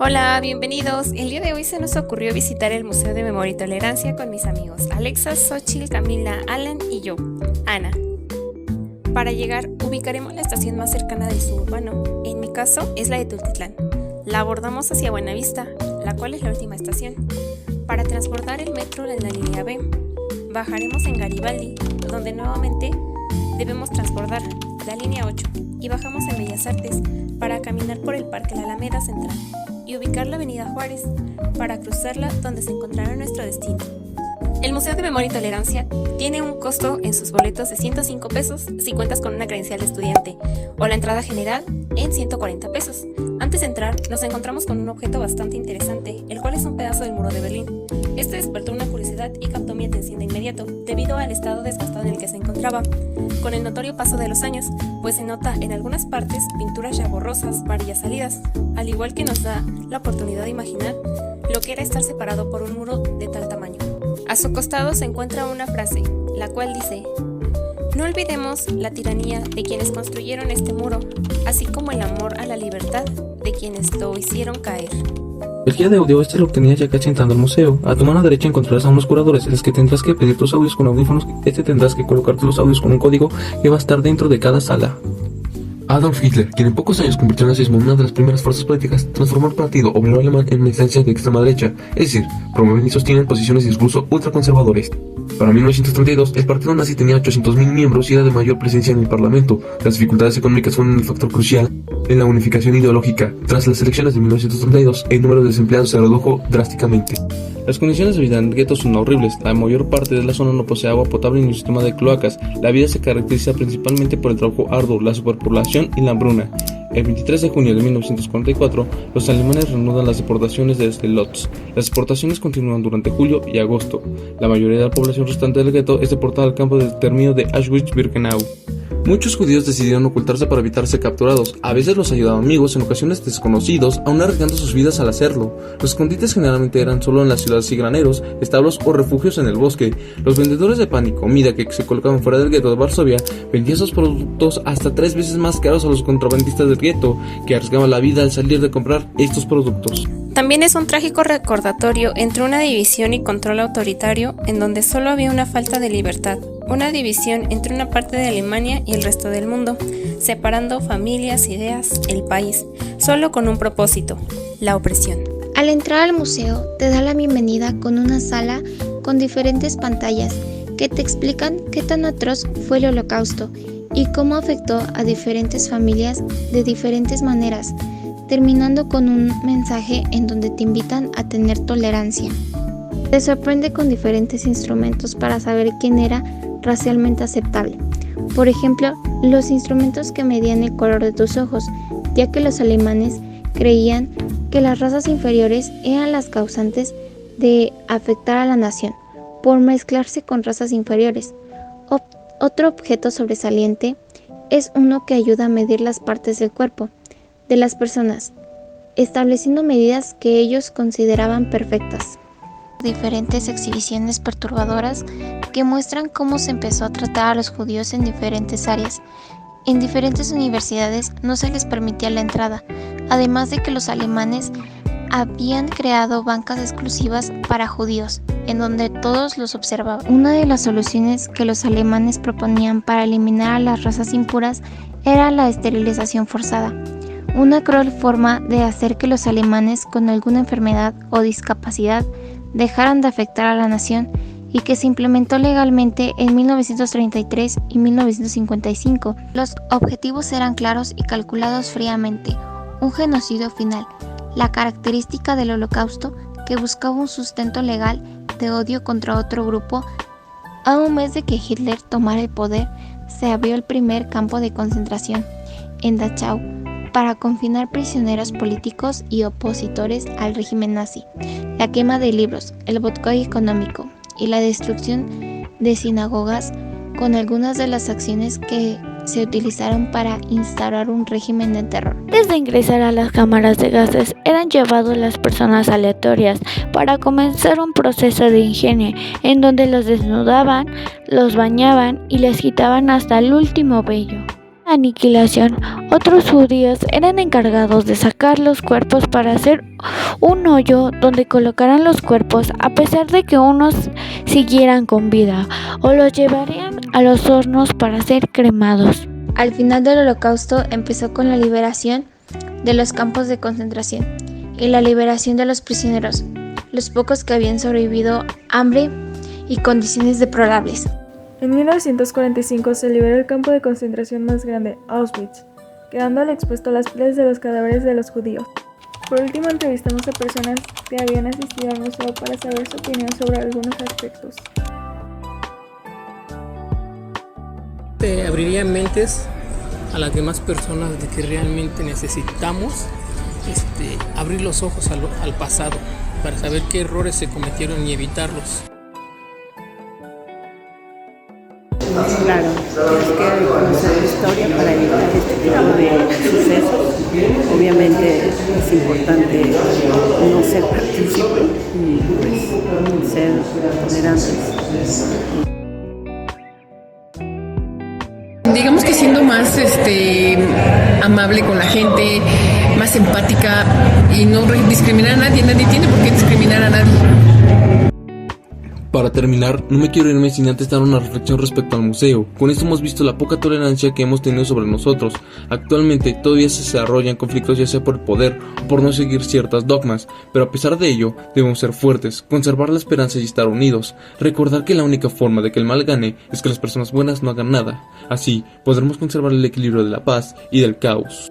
Hola, bienvenidos. El día de hoy se nos ocurrió visitar el Museo de Memoria y Tolerancia con mis amigos Alexa, Xochitl, Camila, Alan y yo, Ana. Para llegar, ubicaremos la estación más cercana del suburbano. En mi caso, es la de Tultitlán. La abordamos hacia Buenavista, la cual es la última estación. Para transbordar el metro en la línea B, bajaremos en Garibaldi, donde nuevamente debemos transbordar la línea 8 y bajamos en Bellas Artes para caminar por el Parque La Alameda Central y ubicar la Avenida Juárez para cruzarla donde se encontrará nuestro destino. El Museo de Memoria y Tolerancia tiene un costo en sus boletos de 105 pesos si cuentas con una credencial de estudiante o la entrada general en 140 pesos. Antes de entrar nos encontramos con un objeto bastante interesante, el cual es un pedazo del muro de Berlín. Este despertó una curiosidad y captó mi atención de inmediato debido al estado desgastado en el que se encontraba, con el notorio paso de los años, pues se nota en algunas partes pinturas ya borrosas, varillas salidas, al igual que nos da la oportunidad de imaginar lo que era estar separado por un muro de tal tamaño. A su costado se encuentra una frase, la cual dice: "No olvidemos la tiranía de quienes construyeron este muro, así como el amor a la libertad de quienes lo hicieron caer". El guía de audio lo obtenías ya casi entrando al museo. A tu mano derecha encontrarás a unos curadores en los que tendrás que pedir tus audios con audífonos. Tendrás que colocarte los audios con un código que va a estar dentro de cada sala. Adolf Hitler, quien en pocos años convirtió al nazismo en una de las primeras fuerzas políticas, transformó el partido obrero alemán en una instancia de extrema derecha, es decir, promueven y sostienen posiciones de discurso ultraconservadores. Para 1932, el partido nazi tenía 800.000 miembros y era de mayor presencia en el parlamento. Las dificultades económicas fueron el factor crucial en la unificación ideológica. Tras las elecciones de 1932, el número de desempleados se redujo drásticamente. Las condiciones de vida en el gueto son horribles. La mayor parte de la zona no posee agua potable ni un sistema de cloacas. La vida se caracteriza principalmente por el trabajo arduo, la superpoblación y la hambruna. El 23 de junio de 1944, los alemanes reanudan las deportaciones desde Lodz. Las exportaciones continúan durante julio y agosto. La mayoría de la población restante del gueto es deportada al campo de exterminio de Auschwitz-Birkenau. Muchos judíos decidieron ocultarse para evitar ser capturados. A veces los ayudaban amigos, en ocasiones desconocidos, aún arriesgando sus vidas al hacerlo. Los escondites generalmente eran solo en las ciudades y graneros, establos o refugios en el bosque. Los vendedores de pan y comida que se colocaban fuera del gueto de Varsovia vendían sus productos hasta 3 veces más caros a los contrabandistas del gueto, que arriesgaban la vida al salir de comprar estos productos. También es un trágico recordatorio entre una división y control autoritario en donde solo había una falta de libertad, una división entre una parte de Alemania y el resto del mundo, separando familias, ideas, el país, solo con un propósito: la opresión. Al entrar al museo te da la bienvenida con una sala con diferentes pantallas que te explican qué tan atroz fue el Holocausto y cómo afectó a diferentes familias de diferentes maneras, terminando con un mensaje en donde te invitan a tener tolerancia. Te sorprende con diferentes instrumentos para saber quién era racialmente aceptable. Por ejemplo, los instrumentos que medían el color de tus ojos, ya que los alemanes creían que las razas inferiores eran las causantes de afectar a la nación, por mezclarse con razas inferiores. Otro objeto sobresaliente es uno que ayuda a medir las partes del cuerpo de las personas, estableciendo medidas que ellos consideraban perfectas. Diferentes exhibiciones perturbadoras que muestran cómo se empezó a tratar a los judíos en diferentes áreas. En diferentes universidades no se les permitía la entrada, además de que los alemanes habían creado bancas exclusivas para judíos, en donde todos los observaban. Una de las soluciones que los alemanes proponían para eliminar a las razas impuras era la esterilización forzada, una cruel forma de hacer que los alemanes con alguna enfermedad o discapacidad dejaran de afectar a la nación, y que se implementó legalmente en 1933 y 1955. Los objetivos eran claros y calculados fríamente: un genocidio final, la característica del Holocausto que buscaba un sustento legal de odio contra otro grupo. A un mes de que Hitler tomara el poder, se abrió el primer campo de concentración en Dachau para confinar prisioneros políticos y opositores al régimen nazi, la quema de libros, el boicot económico y la destrucción de sinagogas, con algunas de las acciones que se utilizaron para instaurar un régimen de terror. Antes de ingresar a las cámaras de gases, eran llevados las personas aleatorias para comenzar un proceso de higiene en donde los desnudaban, los bañaban y les quitaban hasta el último vello. aniquilación, otros judíos eran encargados de sacar los cuerpos para hacer un hoyo donde colocaran los cuerpos a pesar de que unos siguieran con vida, o los llevarían a los hornos para ser cremados. Al final del Holocausto empezó con la liberación de los campos de concentración y la liberación de los prisioneros, los pocos que habían sobrevivido hambre y condiciones deplorables. En 1945 se liberó el campo de concentración más grande, Auschwitz, quedando al expuesto las pieles de los cadáveres de los judíos. Por último, entrevistamos a personas que habían asistido al museo para saber su opinión sobre algunos aspectos. Abriría mentes a las demás personas de que realmente necesitamos abrir los ojos al pasado para saber qué errores se cometieron y evitarlos. Claro, tienes que conocer la historia para evitar este tipo de sucesos. Obviamente es importante no ser partícipe y pues ser tolerantes. Digamos que siendo más amable con la gente, más empática y no discriminar a nadie. Nadie tiene por qué discriminar a nadie. Para terminar, no me quiero irme sin antes dar una reflexión respecto al museo. Con esto hemos visto la poca tolerancia que hemos tenido sobre nosotros. Actualmente todavía se desarrollan conflictos ya sea por el poder o por no seguir ciertas dogmas, pero a pesar de ello debemos ser fuertes, conservar la esperanza y estar unidos. Recordar que la única forma de que el mal gane es que las personas buenas no hagan nada. Así podremos conservar el equilibrio de la paz y del caos.